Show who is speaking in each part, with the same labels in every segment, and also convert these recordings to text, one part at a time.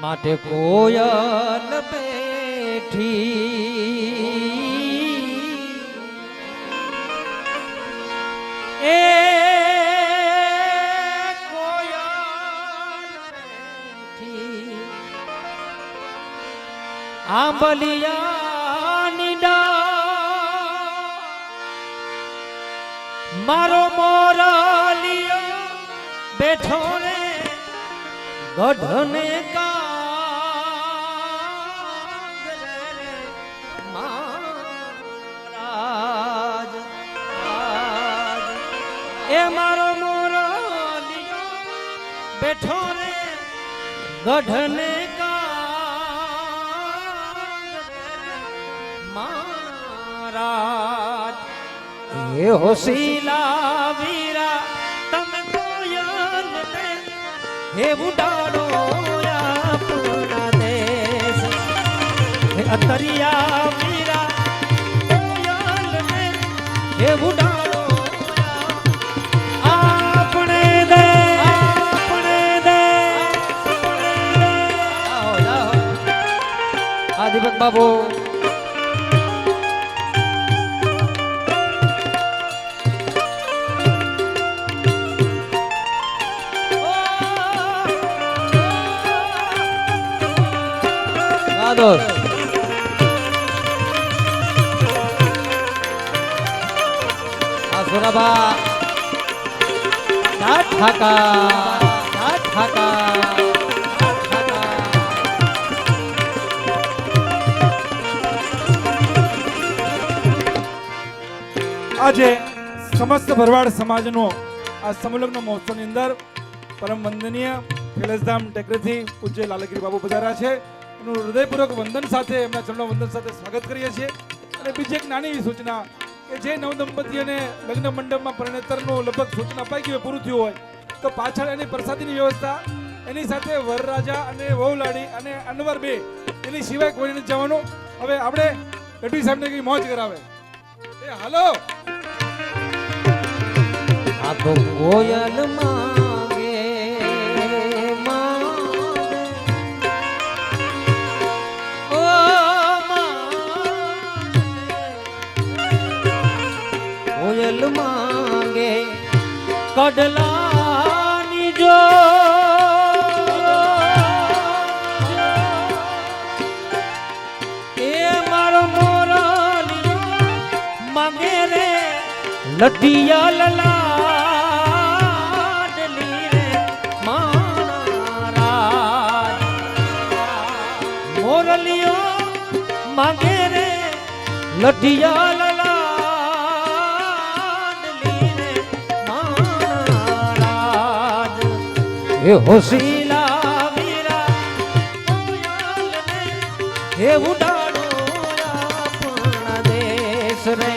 Speaker 1: માટે કોયલ બેઠી એ કોયલ બેઠી આંબલિયાની ડાળ મારો મોરલિયો બેઠો રે ગઢને મહારાજ એ મારો મોરલિયો બેઠો રે ગઢને મહારાજ એ હોશીલા વીરા તમે કોયલ ને હે ઉડાડો આપણા દેશ હે અતરિયા વીરા કોયલ ને હે ઉડાડો આપણે દે આવો જાઓ આ દીપક બાબુ दोस्त आसुराबा ठाका
Speaker 2: આજે સમસ્ત ભરવાડ સમાજનો આ સમૂલગ્ન મહોત્સવની અંદર પરમ વંદનીય કૈલાસધામ ટેકરીથી પૂજ્ય લાલગીરી બાબુ પધાર્યા છે. એનું હૃદયપૂર્વક વંદન સાથે એમના ચરણો વંદન સાથે સ્વાગત કરીએ છીએ. અને બીજી એક નાની એવી સૂચના કે જે નવદંપતીઓને લગ્ન મંડપમાં પરિણેતરનું લગભગ સૂચના અપાઈ ગયું પૂરું થયું હોય તો પાછળ એની પ્રસાદીની વ્યવસ્થા એની સાથે વરરાજા અને વહુલાડી અને અનવર બે એની સિવાય કોઈને નથી જવાનું. હવે આપણે ગઢવી સાહેબને કઈ મોજ કરાવે એ હાલો
Speaker 1: આ તો કોયલ માંગે ઓ કોયલ માંગે કડલાની જો એ મારો મોરલી માંગે રે લટિયા લલાડલી રે મહારાજ મોરલિયો માંગે રે લટિયા લલાડલી રે મહારાજ એ હોશીલા વીરા કોયલ ને હે ઉડાડો આપણા દેશ રે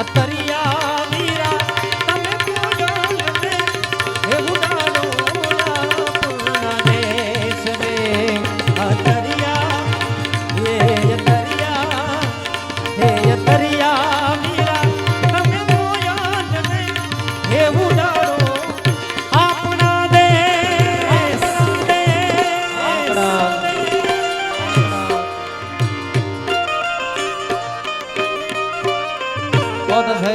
Speaker 1: અતરિયા વીરા તમે કોયલ ને હે ઉડાડો આપણા દેશ રે અતરિયા હે અતરિયા વીરા તમે કોયલ ને હે ઉડાડો આપણા દેશ बहुत है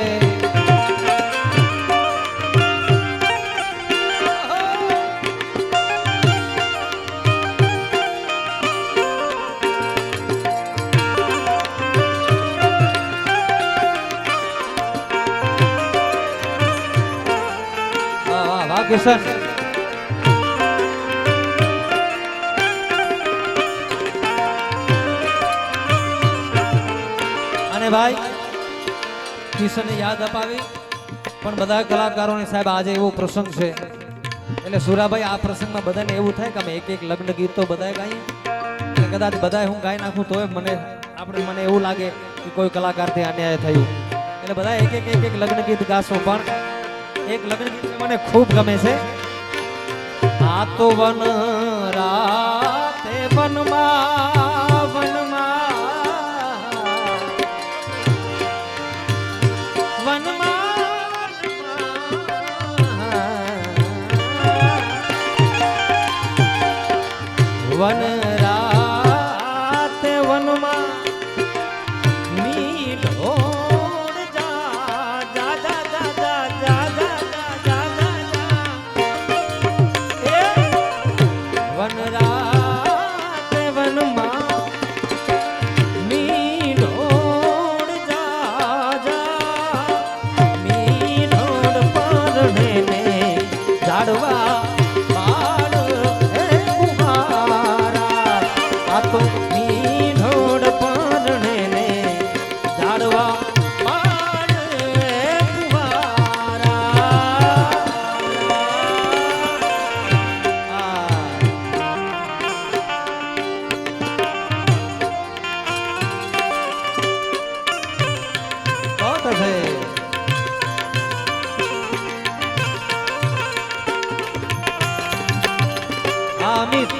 Speaker 1: वाह किशन અને ભાઈ કિશને યાદ અપાવી પણ બધા કલાકારોને સાહેબ આજે એવો પ્રસંગ છે એટલે સુરાભાઈ આ પ્રસંગમાં બધાને એવું થાય કે અમે એક એક લગ્ન ગીત તો બધાએ ગાઈએ એટલે કદાચ બધાએ હું ગાઈ નાખું તોય મને એવું લાગે કે કોઈ કલાકારથી અન્યાય થયું એટલે બધા એક એક લગ્ન ગીત ગાશો પણ એક લગ્ન ગીત મને ખૂબ ગમે છે આ તો વન રાતે વનમાં વન રાતે વનમાં નીલોડ જા જા જા જા જા જા જા જા જા વન રાતે વનમાં નીલોડ જા જા નીલોડ પરણે ને ઝાડવા અમિત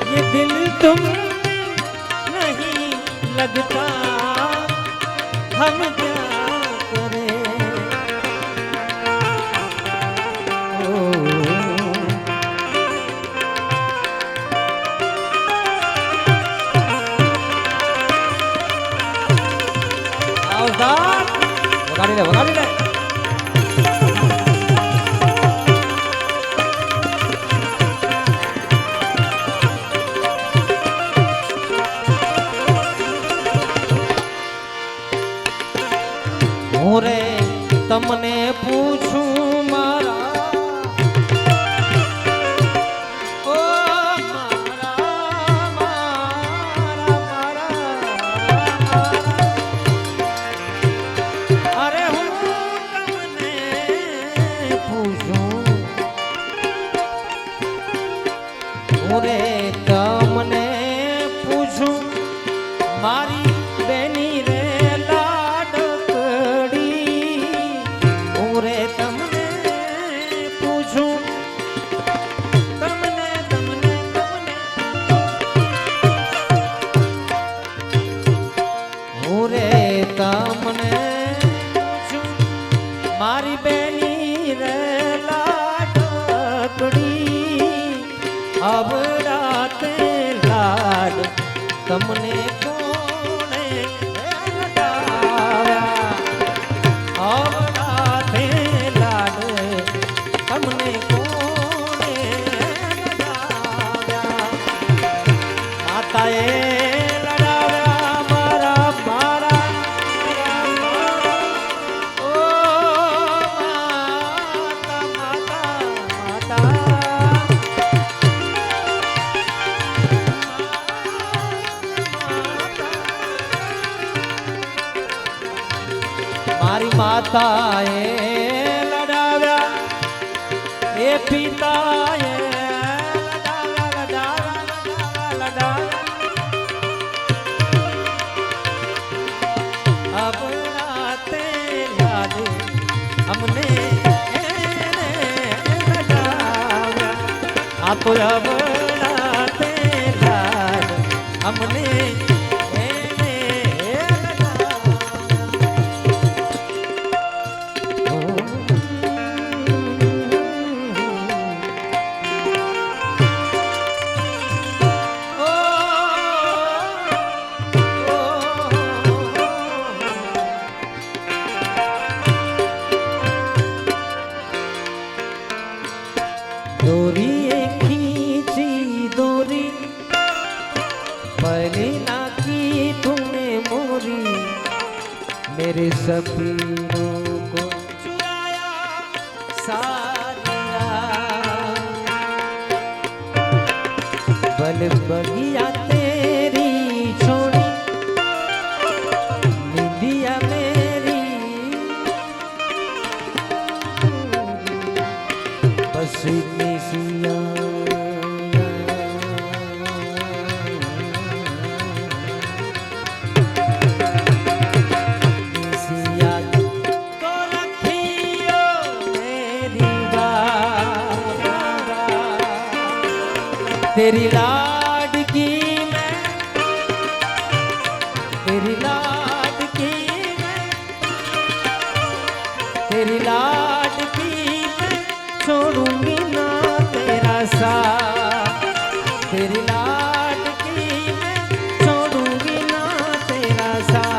Speaker 1: ये दिल तुम नहीं लगता हम क्या करें વગાડી લે વગાડી લે હું રે તમને પૂછું મારા ઓ મારા મારા મારા અરે હું તમને પૂછું હું રે તમને પૂછું મારી બેની રે તમને મારી બેની રે લાડકડી અવરાતે લાડ તમને કોણે લડાવ્યા અવરાતે લાડ તમને કોણે લડાવ્યા માતાએ મારી માતાએ લડાવ્યા એ પિતાએ લડાવ્યા અબ રાતે યાદ અમને લડાવ્યા આ તો અબ રાતે યાદ અમને डोरी खींची डोरी पहले ना की तूने मोरी मेरे सपनों को चुराया सारिया बल बगिया तेरी छोड़ी निंदिया मेरी बस इतनी सिया तेरी लाड तेरी लाडकी मैं छोड़ूंगी ना तेरा साथ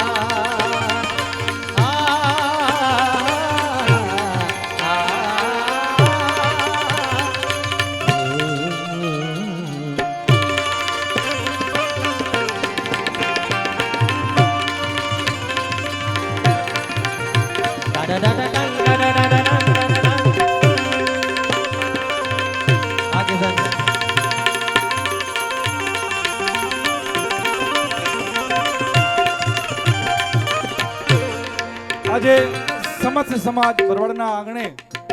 Speaker 1: आगे सर
Speaker 2: આજે સમસ્ત સમાજ ભરવાડના આંગણે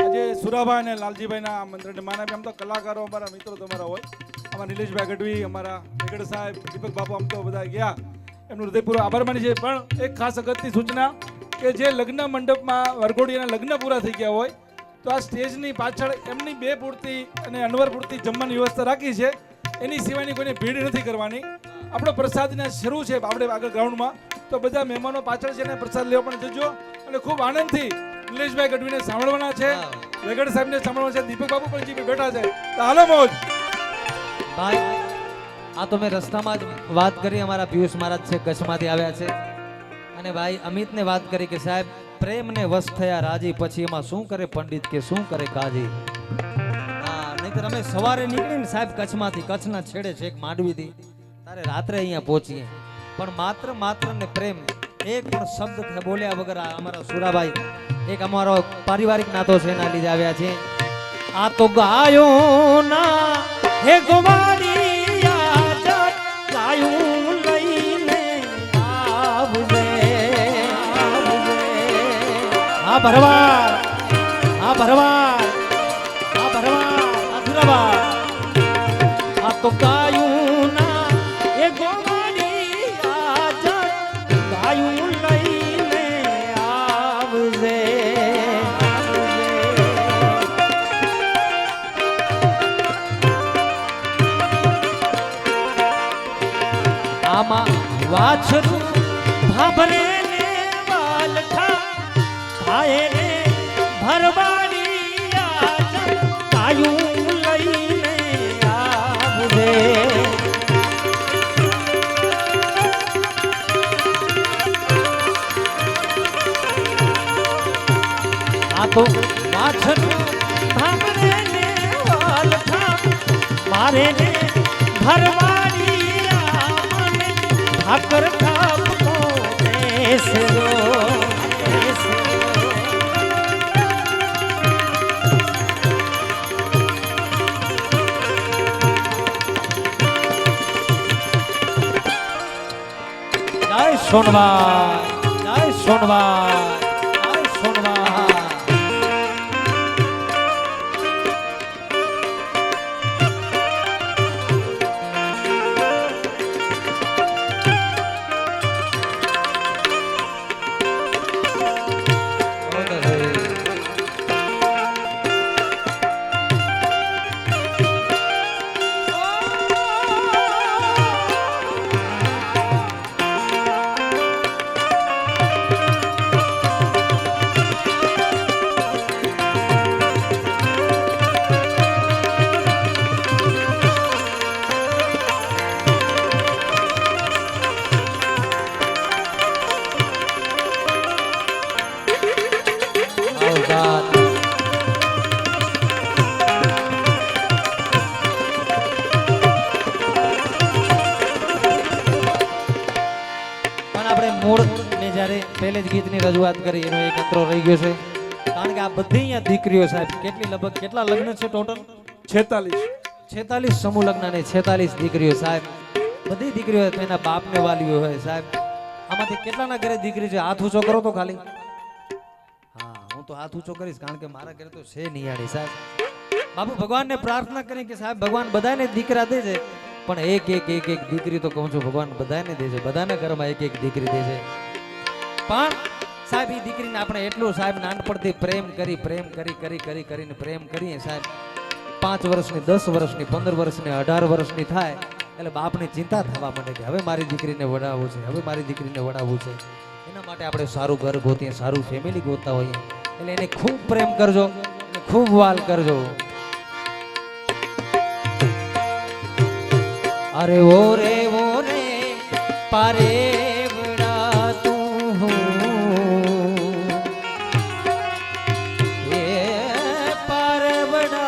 Speaker 2: આજે સુરાભાઈ અને લાલજીભાઈના આમંત્રણને માન આપી. આમ તો કલાકારો અમારા મિત્રો તમારા હોય, અમારા નિલેશભાઈ ગઢવી, અમારા વેગડ સાહેબ, દીપક બાપુ, આમ તો બધા ગયા, એમનું હૃદયપૂર્વક આભાર માની છે. પણ એક ખાસ અગત્યની સૂચના કે જે લગ્ન મંડપમાં વરઘોડિયાના લગ્ન પૂરા થઈ ગયા હોય તો આ સ્ટેજની પાછળ એમની 2 પૂરતી અને અનવર પૂરતી જમવાની વ્યવસ્થા રાખી છે. એની સિવાયની કોઈને ભીડ નથી કરવાની. આપણો પ્રસાદના શરૂ છે આપણે આગળ ગ્રાઉન્ડમાં, તો બધા મહેમાનો પાછળ છે ને પ્રસાદ લેવા પણ જજો અને ખૂબ આનંદથી નિલેશભાઈ ગઢવીને સાંભળવાના છે, વેગડ સાહેબને સાંભળવાના છે, દીપક બાપુ પણ જી બેઠા છે. તો હાલો મોજ.
Speaker 1: ભાઈ આ તો મેં રસ્તામાં જ વાત કરી, અમારા પિયુષ મહારાજ છે કચ્છમાંથી આવ્યા છે, અને ભાઈ અમિતને વાત કરી કે સાહેબ પ્રેમને વશ થયા રાજી, પછી એમાં શું કરે પંડિત કે શું કરે કાજી. હા નહીંતર અમે સવારે નીકળીને સાહેબ કચ્છમાંથી, કચ્છના છેડે છે એક માંડવીથી, તારે રાત્રે અહીંયા પહોંચીએ, પણ માત્ર ને પ્રેમ એક પણ શબ્દ બોલ્યા વગર અમારા સુરાભાઈ એક અમારો પારિવારિક નાતો છે એના લીધે આવ્યા છે. આ તો ગાયો ના હે ગોવાળિયા જટ ગાયું લઈને આવજે આ ભરવાડ આ ભરવાડ આ ભરવાડ આ સુરાભાઈ આ તો ગાયું ના હે ગોવાળિયા જટ ગાયું લઈને આવજે. આમાં વાછરું ભાભરે ને વાલખા ખાય ને ભરવાડિયા કાયું લઈને આવજે. આ તો વાછરું ભાભરે ને વાલખા મારે ને ભરવાડિયા ઠાકર ઠાપકો બેસરો જય સોનવા જય સોનવા જય સોનવા. પહેલે જ ગીતની રજૂઆત કરી એનો એક અંતરો રહી ગયો છે, કારણ કે આ બધી અહીંયા દીકરીઓ સાહેબ કેટલી લગભગ કેટલા લગ્ન છે ટોટલ
Speaker 2: 46
Speaker 1: સમૂહ લગ્ન ને 46 દીકરીઓ સાહેબ. બધી દીકરીઓ એના બાપને વાલીઓ હોય સાહેબ. આમાંથી કેટલાના ઘરે દીકરી છે? હાથ ઊંચો કરો તો ખાલી. હા હું તો હાથ ઊંચો કરીશ, કારણ કે મારા ઘરે તો છે નિયાળી સાહેબ. બાપુ ભગવાનને પ્રાર્થના કરી કે સાહેબ ભગવાન બધાને દીકરા દે છે, પણ એક દીકરી તો કહું છું ભગવાન બધાને દે છે, બધાના ઘરમાં એક દીકરી દે છે. પણ સાહેબ એ દીકરીને આપણે એટલું સાહેબ નાનપણથી પ્રેમ કરીને પ્રેમ કરીએ સાહેબ. 5 વર્ષની 10 વર્ષની 15 વર્ષની 18 વર્ષની થાય એટલે બાપની ચિંતા થવા માંડે કે હવે મારી દીકરીને વડાવવું છે, હવે મારી દીકરીને વડાવવું છે. એના માટે આપણે સારું ઘર ગોતીએ, સારું ફેમિલી ગોતતા હોઈએ, એટલે એને ખૂબ પ્રેમ કરજો, ખૂબ વાલ કરજો. अरे वो रे पारे बड़ा तू ये पार बड़ा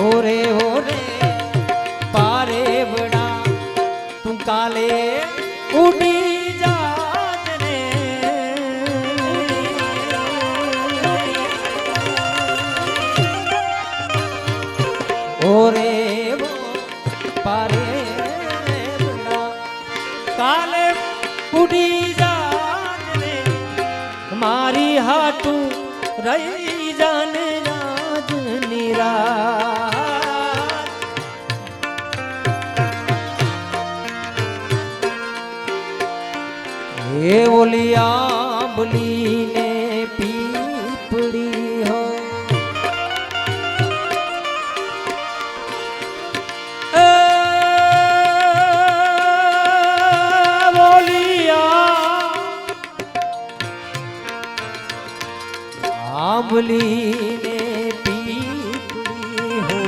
Speaker 1: ओरे पारे बड़ा तू काले उड़ी जात रे ओरे वो पारे बड़ा काले उड़ी जात रे मारी हाटू रही जान राज निरा ये ओली आंबली ने पीपड़ी हो आंबली ने पीपड़ी हो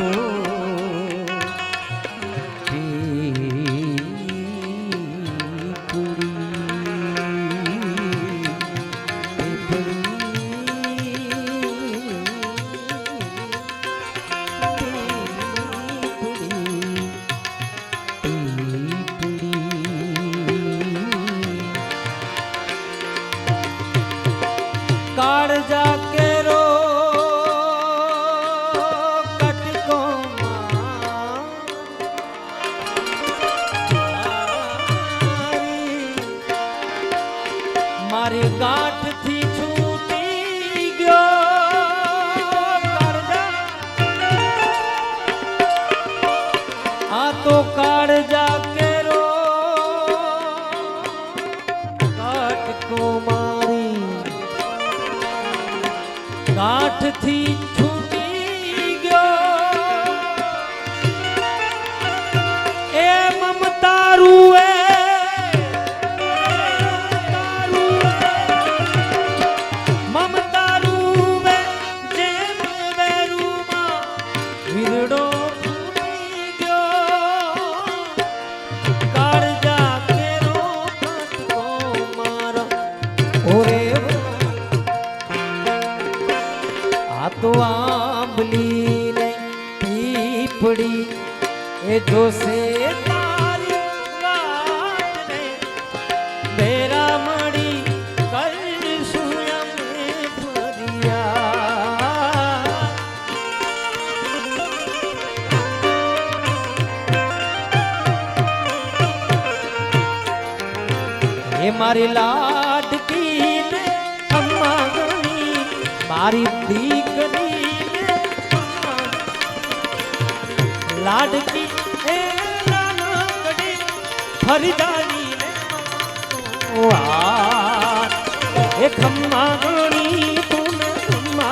Speaker 1: काड़ जाके रो कटको मारी गांठ थी छूटी गयो आ तो काड़ जाके रो कटको मारी गांठ थी छूटी गयो ए ममता रूए ममता रूए जेम वेरूमा विरडो फूटी गयो काड़ जाके रो कटको मारो ओरे तो आंबली ने पीपड़ी ए जो से तारी गात ने मेरा मड़ी कर सुया में फरिया ये मारी लाडकी ने अम्मा गणी मारी दीकरी लाडकी ए नानकड़ी फरिदारी ने ए खम्मा गणी तूने खम्मा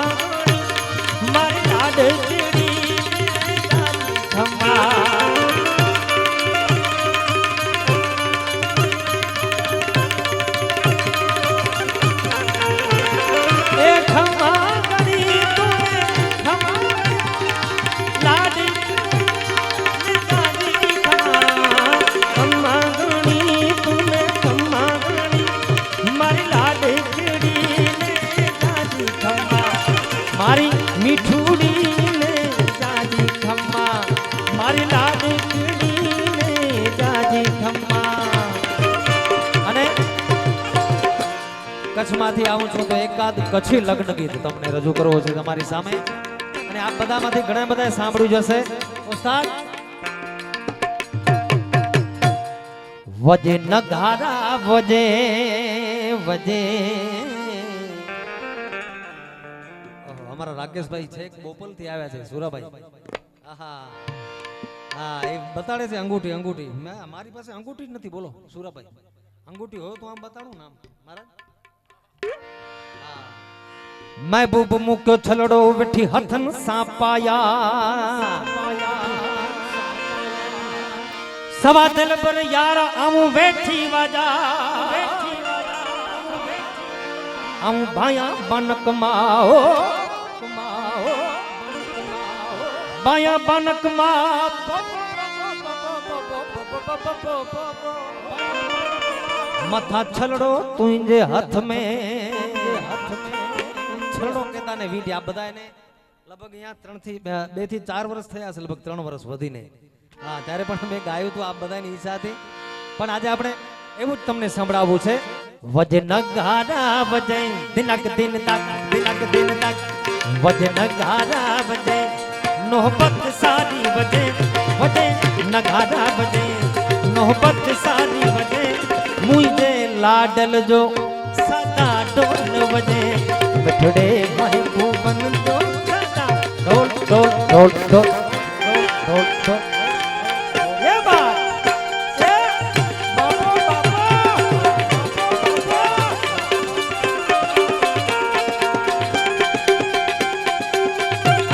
Speaker 1: गणी मारी लाडकी खम्मा मारी मीठूड़ी ने जाजी खम्मा मारी लाडकड़ी ने जाजी खम्मा અને કચ્છમાંથી આવું છું તો એકાદ કચ્છી લગ્ન ગીત તમને રજૂ કરવો છે તમારી સામે અને આ બધામાંથી ઘણા બધા સાંભળ્યું જશે ઉસ્તાદ વજે નગારા વજે વજે અમારા રાકેશભાઈ છે બોપલ થી આવ્યા છે સુરાભાઈ આહા હા એ બતાડે છે અંગૂઠી અંગૂઠી મારી પાસે અંગૂઠી જ નથી બોલો સુરાભાઈ અંગૂઠી હોય તો આમ બતાડું નામ મારા महबूब मुक्यो छलड़ो वेठी हथन सां पाया सवा दिल पर यार आऊं वेठी वाजा आऊं भाया बन कमाओ कमाओ बाया बानक मां मथा छलड़ो तुंहिंजे हथ में છલડો કેતા ને વીંટી આ બધાને લગભગ અહીંયા 3 થી 2 થી 4 વર્ષ થયા છે, લગભગ 3 વર્ષ વધીને. હા, ત્યારે પણ મેં ગાયું હતું આ બધાની ઈચ્છાથી. પણ આજે આપણે એવું જ તમને સંભળાવવું છે. વજે નગારા વજે દિનક દિન તક દિનક દિન તક વજે નગારા વજે નોહબત સારી વજે વજે નગારા વજે નોહબત સારી વજે મુझे लाडल जो सदा ढोल वजे बठड़े महबूबन जो सदा ढोल ढोल ढोल ढोल ढोल ढोल ये बात ये बाबा बाबा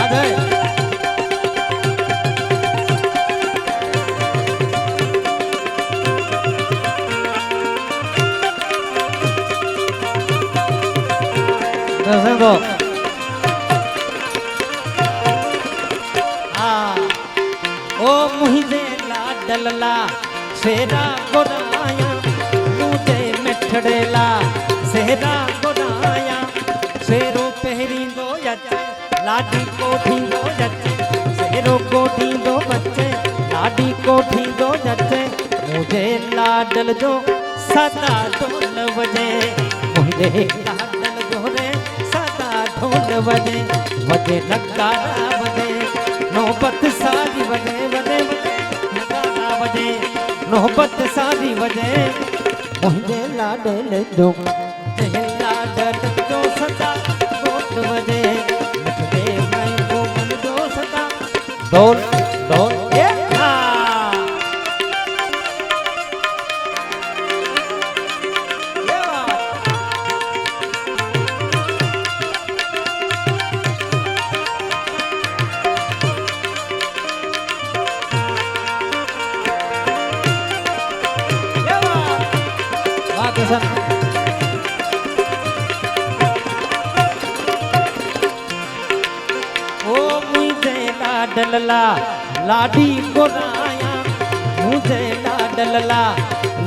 Speaker 1: आधे દો આ ઓ મુહિદે લાડલલા શેરા ગોરાયા તુજે મિઠડેલા શેરા ગોરાયા શેરો પહેરી દો યચ લાડી કોઠી દો યચ શેરો કોઠી દો બચ્ચે લાડી કોઠી દો યચ મુજે લાડલ જો સદા ઢોલ વજે મુજે લાડલ જો રે ढोल वजे वजे नगारा वजे नौबत सारी वजे वजे नगारा वजे नौबत सारी वजे मुझे लाडल जो लाडल जो सदा गोट वजे नचदे मैं वो मन जो सदा ढोल ढोल ये ओ मुझे लाडलला लाडी गोराया मुझे लाडलला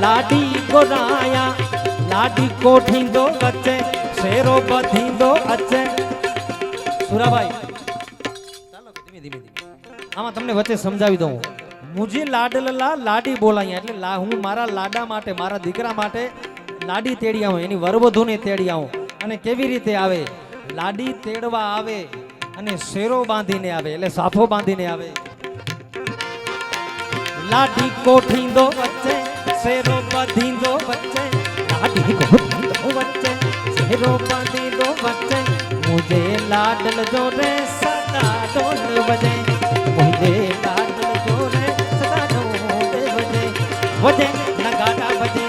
Speaker 1: लाडी गोराया लाडी कोठी दो बच्चे शेरो बधी दो अच्छे સુરાભાઈ ચાલો ધીમે ધીમે આમાં તમને વચ્ચે સમજાવી દઉં. મુજે લાડલલા લાડી બોલાયા એટલે હું મારા લાડા માટે મારા દીકરા માટે લાડી તેડી આવું, એની વરવધુને તેડી આવું. અને કેવી રીતે આવે? લાડી તેડવા આવે અને શેરો બાંધીને આવે, એટલે સાફો બાંધીને આવે. લાડી કોઠી દો વચ્ચે શેરો બાંધી દો વચ્ચે લાડી કોઠી દો વચ્ચે શેરો બાંધી દો વચ્ચે મુજે લાડલ જો રે સદા ઢોલ વજે મુજે લાડલ જો રે સદા ઢોલ વજે વજે નગારા વજે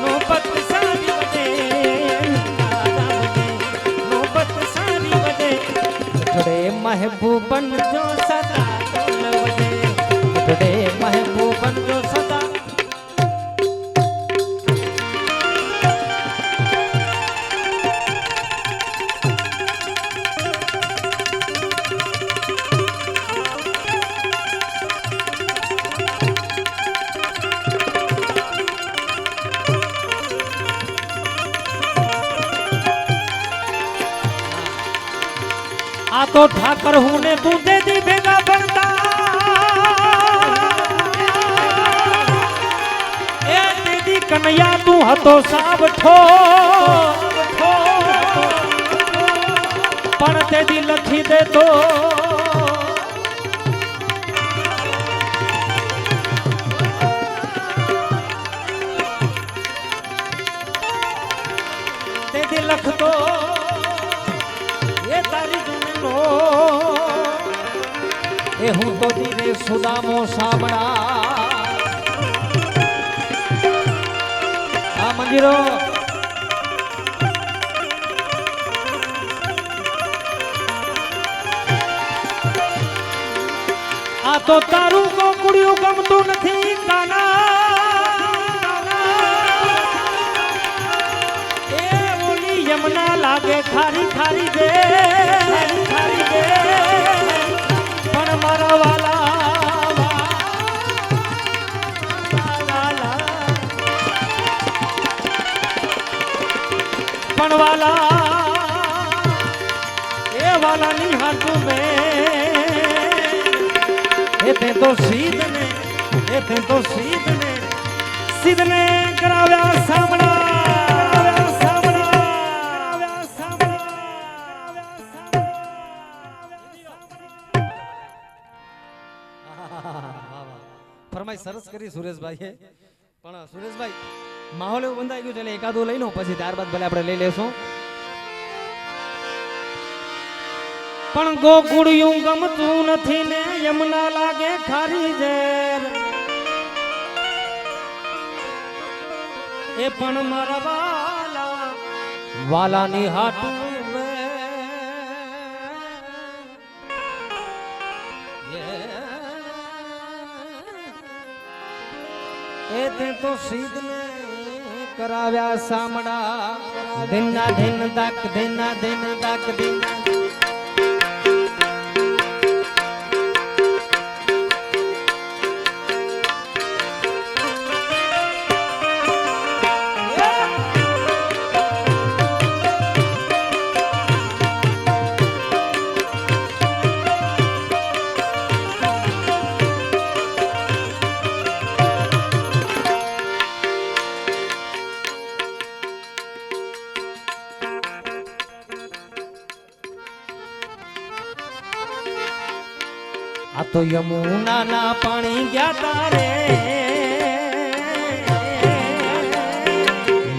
Speaker 1: નોબત સારી વજે નગારા વજે નોબત સારી વજે બઠડે મહેબૂબન જો સદા ઢોલ વજે બઠડે મહેબૂબન જો સદા आ तो ठाकर हूं ने तू दे दी भेगा बनता ए दीदी कन्हैया तू हतो सावठो पण ते दी लखी दे तो ते दी लख तो ये तारी ए हूँ तो धीरे सुदामो सामड़ा आ मंदिरो आ तो तारू को कुड़ियों गमतू नहीं काना ए ओली यमुना लागे खारी खारी दे खारी दे मारा એ તે તો સીધને કરાવ્યા સામણા ફરમાઈ સરસ કરી સુરેશભાઈએ પણ સુરેશભાઈ માહોલ એવું બંધાઈ ગયું છે એટલે એકાદું લઈ લઉં પછી ત્યારબાદ ભલે આપણે લઈ લેશું પણ ગોકુળિયું ગમતું નથી ને યમુના લાગે ખારી ઝેર એ પણ મારા વાલાની હાટું એ તે તો સીધને કરાવ્યા સામડા દિના દિન દાક દિના દિન દાક દિના આ તો યમુના ના પાણી ગયા તારે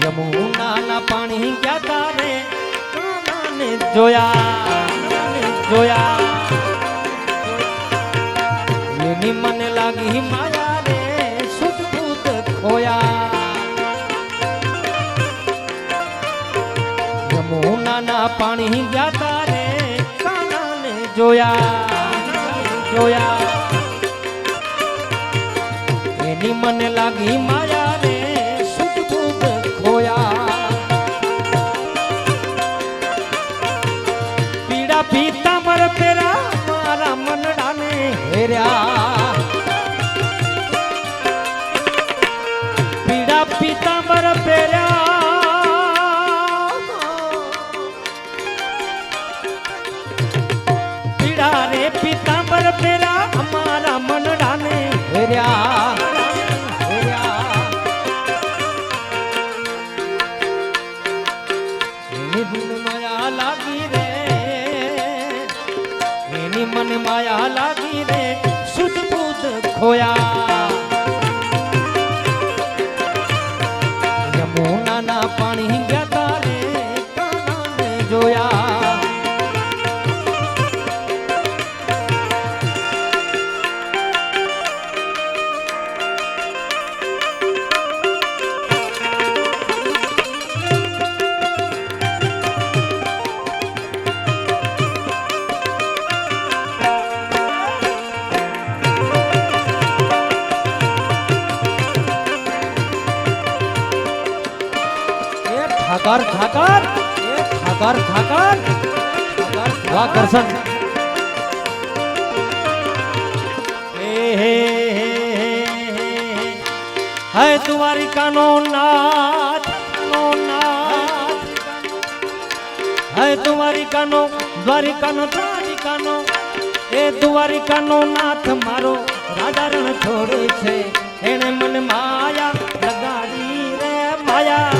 Speaker 1: યમુના ના પાણી ગયા તારે કાનાને જોયા એની મને લાગી માયા રે સુધબૂત ખોયા યમુના ના પાણી ગયા તારે કાનાને જોયા એની મને લાગી માયા રે સુધબૂત ખોયા પીડા પીતાંબર પેરા મારા મનડાને હેર્યા પીડા પીતાંબર પેરા પીડા રે પીતાંબર પેરા અમારા મનડાને હેર્યા એની મને માયા લાગી રે એની મને માયા લાગી રે સુધબૂત ખોયા યમુના ના પાણી ગયા તારે કાનાને જોયા ઠાકર વાહ કરશન હે દ્વારિકાનો નાથ હે દ્વારિકાનો એ દ્વારિકાનો નાથ મારો રાજા રણ છોડે છે એને મને માયા લગાડી રે માયા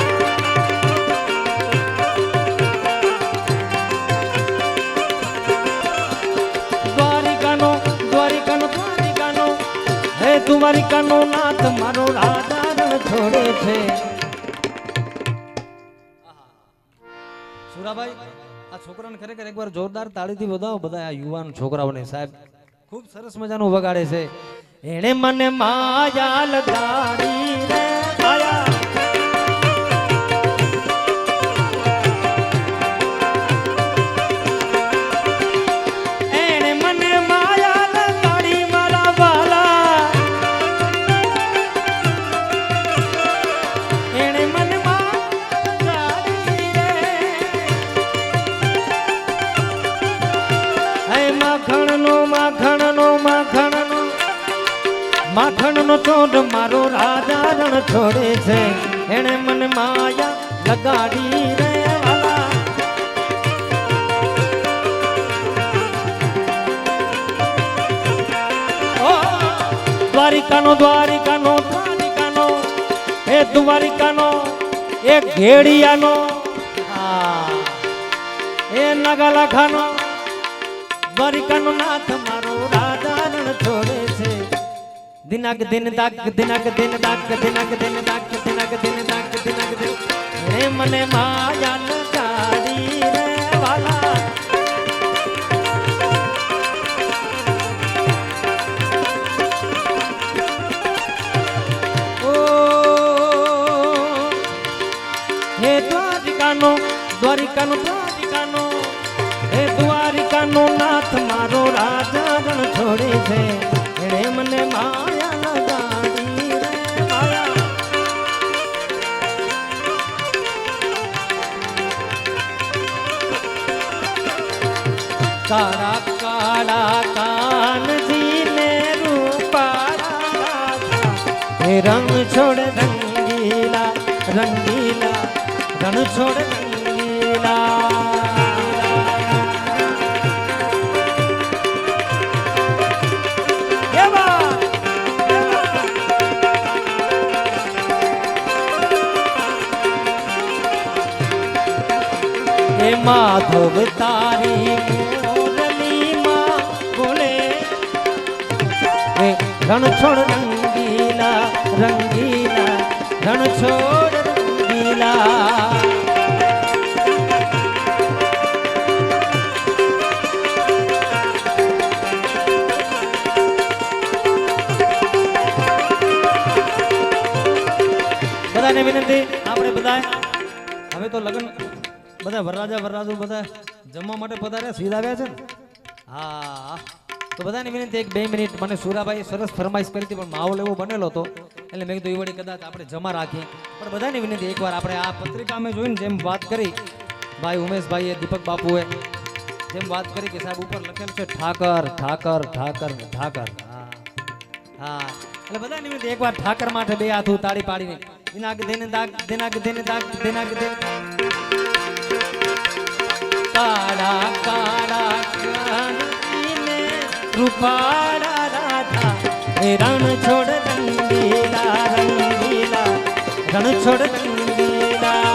Speaker 1: દ્વારિકાનો નાથ મારો રાજા રણ છોડે છે સુરાભાઈ આ છોકરાને ખરેખર એકવાર જોરદાર તાળીથી વધાવો બધા આ યુવાન છોકરાઓને સાહેબ ખૂબ સરસ મજાનું વગાડે છે એણે મને માયા લગાડી રે માયા માખણનો ચોટ મારો રાજા રણ છોડે છે એણે મને માયા લગાડી રે વાલા દ્વારિકાનો દ્વારિકાનો દ્વારિકાનો એ દ્વારિકાનો એ ઘેડિયાનો એ નગાલાખાનો દ્વારિકાનો નાથ મારો રાજા રણ છોડે છે દિનાક દિન દાક દિનાક દિન દાક દિનાક દિન દાક દિનાક દિન દાક દિનાક દિન રે મને માયા લગાડી રે વાલા દ્વારિકાનો દ્વારિકાનો દ્વારિકાનો હે દ્વારિકાનો નાથ મારો રાજા રણ છોડે છે એણે મને માયા લગાડી રે માયા કાળા કાળા કાનજી ને રૂપાળા રાજા હે રંગ છોડ રંગીલા રંગીલા રણ છોડ રંગીલા હે માધવ તારી મોરલી માં બોલે હે રણ છોડ રંગીલા રંગીલા રણ છોડ રંગીલા બધાને વિનંતી આપણે બધા હવે તો લગ્ન બધા વરરાજા વરરાજુ બધા જમવા માટે પધાર્યા સીધા આવ્યા છે ને હા તો બધાને વિનંતી 1-2 મિનિટ મને સુરાભાઈ સરસ ફરમાઈશ કરી હતી પણ માહોલ એવો બનેલો હતો એટલે મેં કીધું એ વળી કદાચ આપણે જમા રાખીએ પણ બધાને વિનંતી એકવાર આપણે આ પત્રિકા અમે જોઈને જેમ વાત કરી ભાઈ ઉમેશભાઈએ દીપક બાપુએ જેમ વાત કરી કે સાહેબ ઉપર લખેલું છે ઠાકર ઠાકર ઠાકર ને ઠાકર હા હા એટલે બધાને વિનંતી એકવાર ઠાકર માટે બે હાથ તાળી પાડીને દિનાક દિન દાક દિનાક દિન દાક દિનાક દિન કાળા કાળા કાનજીને રૂપાળા રાધા હે રણ છોડ રંગીલા રંગીલા રણ છોડ રંગીલા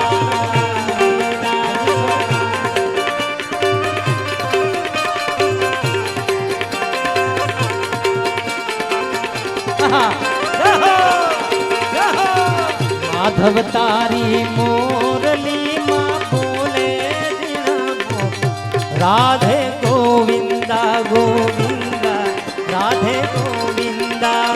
Speaker 1: માધવ તારી મોરલી માં બોલે રાધે ગોવિંદા ગોવિંદા રાધે ગોવિંદા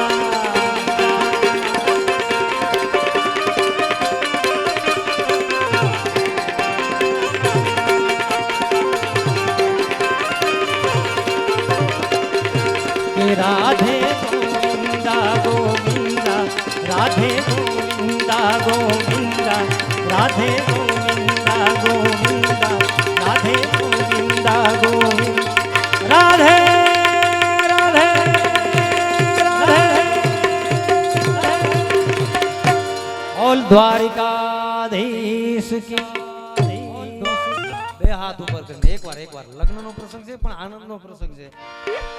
Speaker 1: રાધે ગોવિંદા ગોવિંદા રાધે ગોવિંદા ગોવિંદા રાધે ગોવિંદા ગોવિંદા રાધે ગોવિંદા ગોવિંદ રાધે રાધે રાધે ઓલ દ્વારિકાધીશ કી બે હાથ ઉપર કરીને એકવાર લગ્નનો પ્રસંગ છે પણ આનંદનો પ્રસંગ છે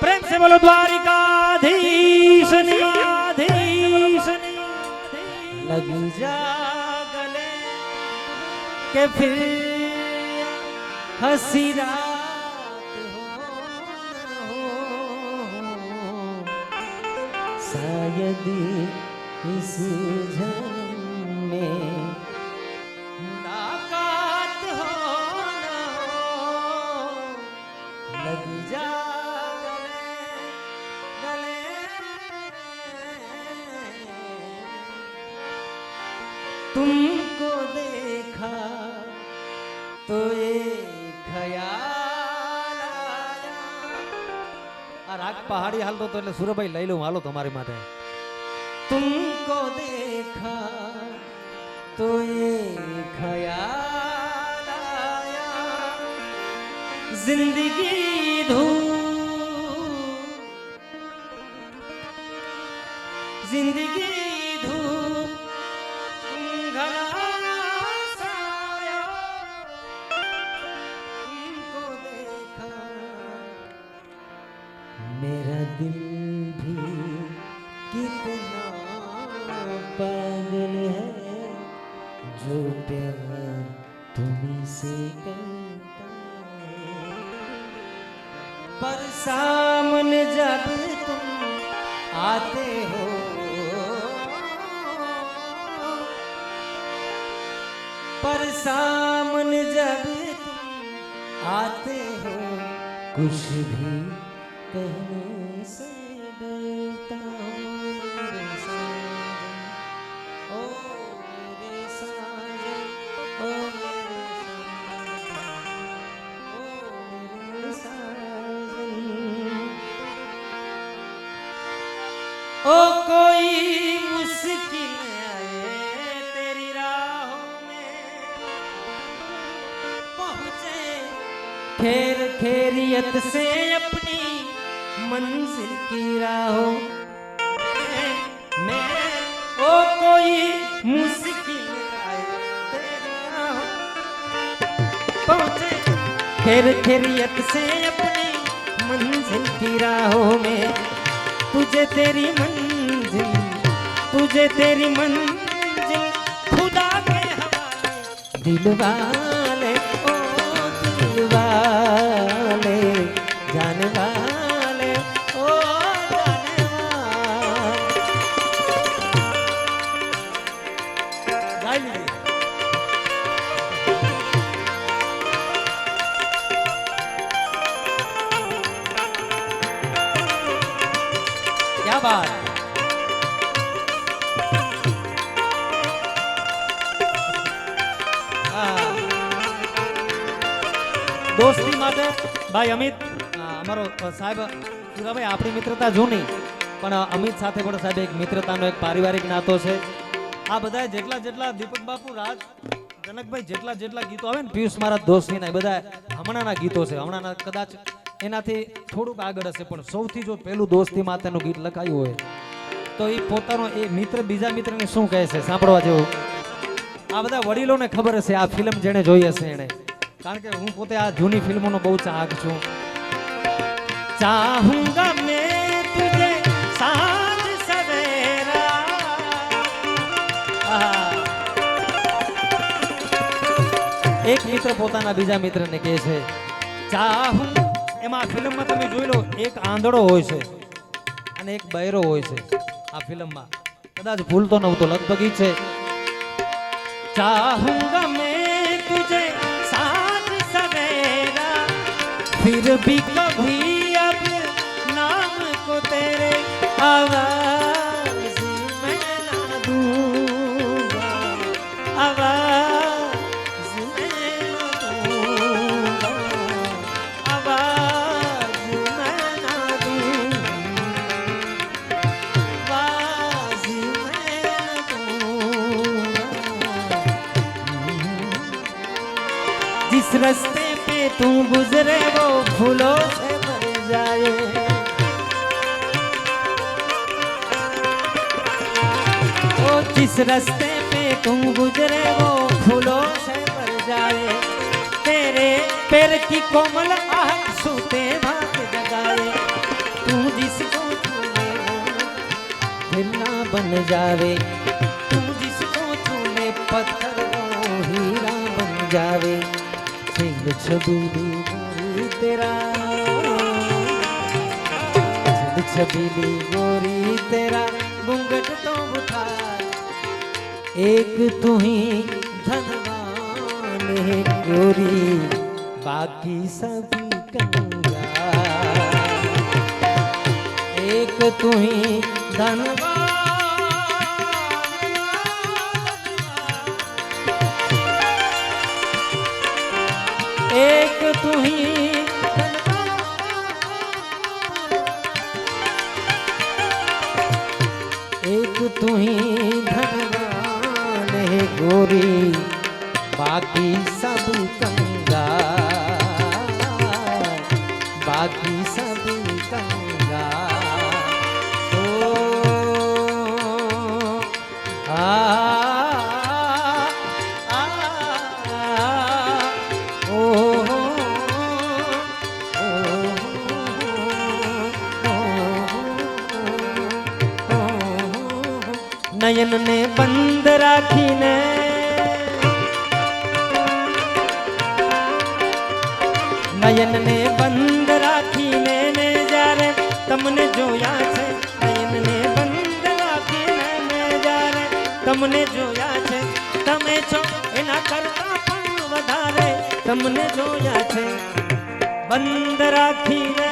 Speaker 1: પ્રેમ से बोलो द्वारिकाधीश लगी जा गले के फिर हंसी रात हो शायद इस जन्म में मुलाकात हो ना हो लग जा तुमको देखा तो एक ख्याल आया આ રાગ પહાડી હાલતો તો એટલે સુરભાઈ લઈ લઉં હાલો તમારી માટે तुमको देखा तो एक ख्याल आया जिंदगी धूप जिंदगी धूप मेरा दिल भी कितना पागल है जो प्यार तुम्हीं से करता है, पर सामने जब तुम आते हो पर सामने जब तुम आते हो कुछ भी कहने से डरता हूँ मेरे साजन, ओ मेरे साजन, ओ मेरे साजन, ओ मेरे साजन। ओ कोई मुश्किल आए तेरी राहों में पहुँचे खेर खेरियत से अपनी मंजिल की राहों में, ओ कोई मुश्किल आए तेरी राहों पहुँचे खेर खेरियत से अपनी मंजिल की राहों में, तुझे तेरी मंजिल खुदा के हवाले दिल वाले, ओ दिल वाले जाने वाले, ओ जाने वाले। गाई लीजिए। क्या बात। દોસ્તી માટે ભાઈ અમિત અમારો સાહેબ સુરાભાઈ આપણી મિત્રતા જૂની પણ અમિત સાથે પણ સાહેબ એક મિત્રતાનો એક પારિવારિક નાતો છે। આ બધા જેટલા દીપક બાપુ રાજ જનકભાઈ જેટલા ગીતો આવે ને પિયુષ મહારાજ દોસ્તીના એ બધા હમણાંના ગીતો છે, હમણાંના કદાચ એનાથી થોડુંક આગળ હશે પણ સૌથી જો પહેલું દોસ્તી માટેનું ગીત લખાયું હોય તો એ પોતાનો એ મિત્ર બીજા મિત્રને શું કહે છે સાંભળવા જેવું। આ બધા વડીલોને ખબર હશે, આ ફિલ્મ જેણે જોઈ હશે એણે, કારણ કે હું પોતે આ જૂની ફિલ્મોનો બહુ ચાહક છું। ચાહુંગા મેં તુજે સાંજ સવેરા, એક મિત્ર પોતાના બીજા મિત્રને કહે છે ચાહું, એમાં ફિલ્મમાં તમે જોઈ લો એક આંધળો હોય છે અને એક બહેરો હોય છે આ ફિલ્મમાં, કદાચ ભૂલતો ન તો લગભગ ઈ છે। ચાહુંગા મેં તુજે फिर भी कभी अब नाम को तेरे आवाज मैं ना दूंगा, आवाज मैं ना दूंगा, आवाज मैं ना दूंगा, आवाज मैं ना दूंगा। जिस रास्ते पे तू गुजरे वो फूलों से भर जाए, ओ जिस रास्ते पे तुम गुजरे वो फूलों से भर जाए, तेरे पैर की कोमल आहट सूते भाग जगाए, तू जिसको छूले वो हिरना बन जावे, तू जिसको छूले पत्थर वो हीरा बन जावे। छबीली गोरी तेरा, छबीली गोरी तेरा घूंघट तो उठा, एक तू ही धनवान है गोरी बाकी सभी कंगाल, एक तू ही धनवान, एक तू ही एक तू ही धनवान है गोरी बाकी सब कंगाल, बाकी सब कंगाल। ओ आ નયન ને બંધ રાખીને નયન ને બંધ રાખીને ને જ્યારે તમને જોયા છે નયન ને બંધ રાખીને ને જ્યારે તમને જોયા છે તમે છો એના કરતા પણ વધારે તમને જોયા છે બંધ રાખીને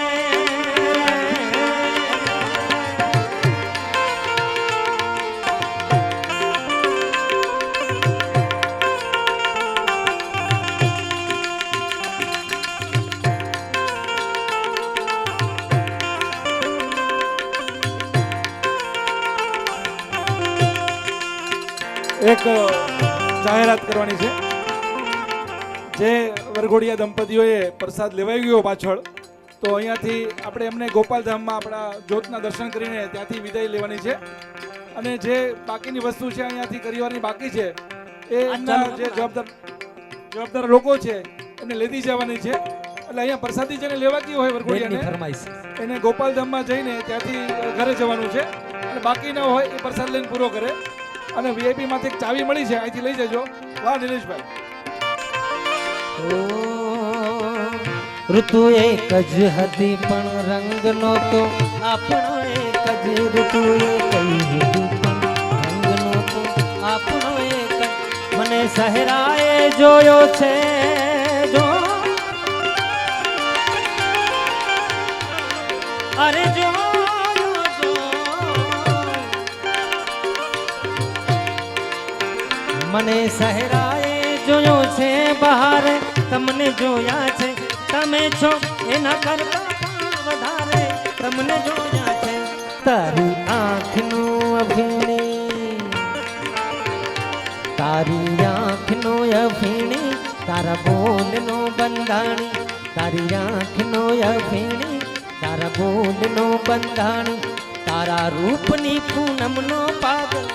Speaker 2: એક જાહેરાત કરવાની છે. જે વરઘોડિયા દંપતીઓએ પ્રસાદ લેવાઈ ગયો પાછળ, તો અહીંયાથી આપણે એમને ગોપાલધામમાં આપણા જ્યોતના દર્શન કરીને ત્યાંથી વિદાય લેવાની છે. અને જે બાકીની વસ્તુ છે અહીંયાથી કરિવારની બાકી છે એ એમના જે જવાબદાર લોકો છે એમને લેતી જવાની છે. એટલે અહીંયા પ્રસાદી જેને લેવાતી હોય વરઘોડિયાને એને ગોપાલધામમાં જઈને ત્યાંથી ઘરે જવાનું છે. અને બાકી ન હોય એ પ્રસાદ લઈને પૂરો કરે. અને વીઆઈપી માંથી એક ચાવી મળી છે, અહીંથી લઈ જજો. વાહ નિલેશભાઈ.
Speaker 1: ઋતુ એક જ હતી પણ રંગ નહોતો આપણો એક જ ઋતુ એક જ હતી પણ રંગ નહોતો આપણો એક જ મને સહેરાએ જોયો છે જો અરે જો મને સહેરાએ જોયો છે બહાર તમને જોયા છે તમે છો એના કરતા પણ વધારે તમને જોયા છે તારી આંખનું અભિણી તારી આંખનું અભિણી તારા બોલનો બંધાણી તારી આંખનું અભિણી તારા બોલનો બંધાણી તારા રૂપની પૂનમનો પાગલ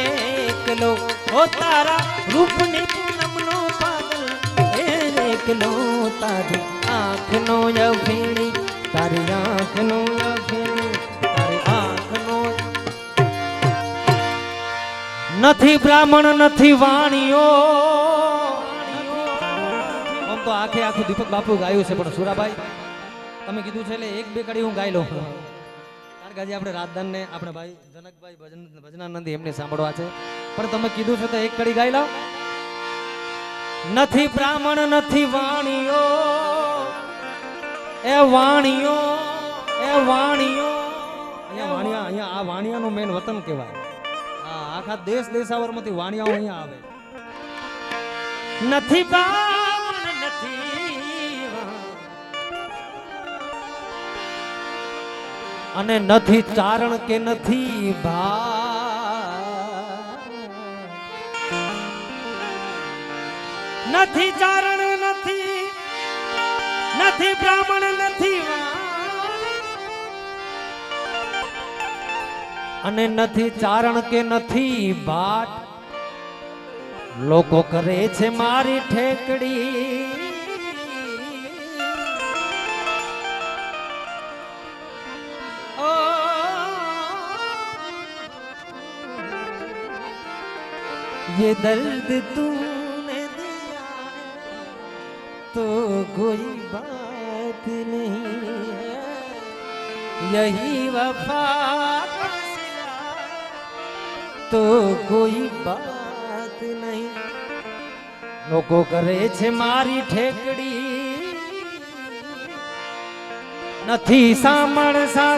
Speaker 1: એકલો ઓ તારા રૂપની પૂનમનો પાગલ એકલો તારી આંખનો અભિણી તારી આંખનો અભિણી તારી આંખનો નથી બ્રાહ્મણ નથી વાણીઓ આમ તો આખું દીપક બાપુ ગાયું છે પણ સુરાભાઈ તમે કીધું છે એટલે એક બે કડી હું ગાઈ લઉં કારણ કે આજે આપણે રાજદાન ને આપણે ભાઈ જનકભાઈ ભજનાનંદી એમને સાંભળવા છે પણ તમે કીધું છે તો એક કડી ગાઈ લાવ નથી બ્રાહ્મણ નથી વાણીઓ એ વાણીઓ અહીંયા આ વાણિયાનું મેન વતન કહેવાય. આ આખા દેશાવરમાંથી વાણિયાઓ અહીંયા આવે. નથી બ્રાહ્મણ નથી અને નથી ચારણ કે નથી નથી ચારણ નથી બ્રાહ્મણ નથી અને નથી ચારણ કે નથી ભાટ લોકો કરે છે મારી ઠેકડી ये दर्द तूने दिया तो कोई बात नहीं है यही वफा का सिला तो कोई बात नहीं લોકો કરે છે મારી ઠેકડી નથી સાંભળસા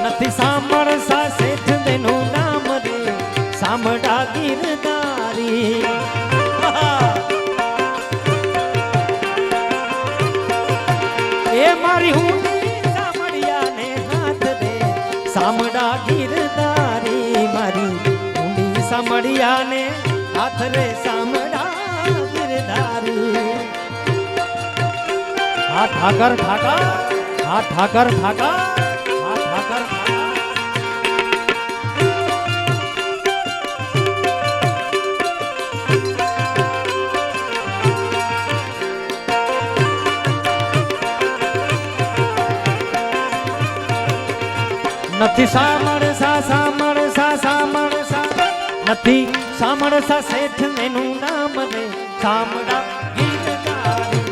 Speaker 1: નથી સાંભળસા શેઠ દેનું નામ રે સાંભળા ગીરધારી એ મારી હુંડી સાંભળ્યાને હાથ દે સાંભળા ગીરધારી મારી હુંડી સાંભળ્યાને હાથ રે સાંભળા ગીરધારી હા ઠાકર ઠાકર હા ઠાકર ઠાકર નથી સામળસા સામળસા સામળસા નથી સામળસા શેઠ એનું નામ રે સામળા ગીરધારી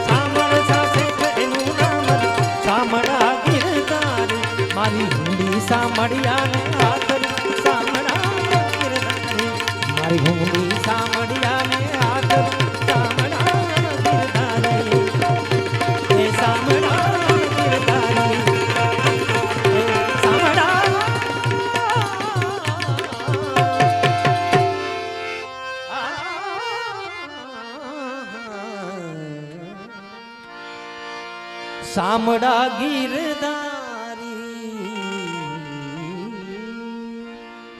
Speaker 1: સામળસા શેઠ એનું નામ રે સામળા ગીરધારી મારી હુંડી સામળિયાને આદર સામળા ગીરધારી મારી હુંડી સામળિયાને આદર સામળા ગીરધારી એ સામળા ગીરધારી એ સામળા સામળા ગીરધારી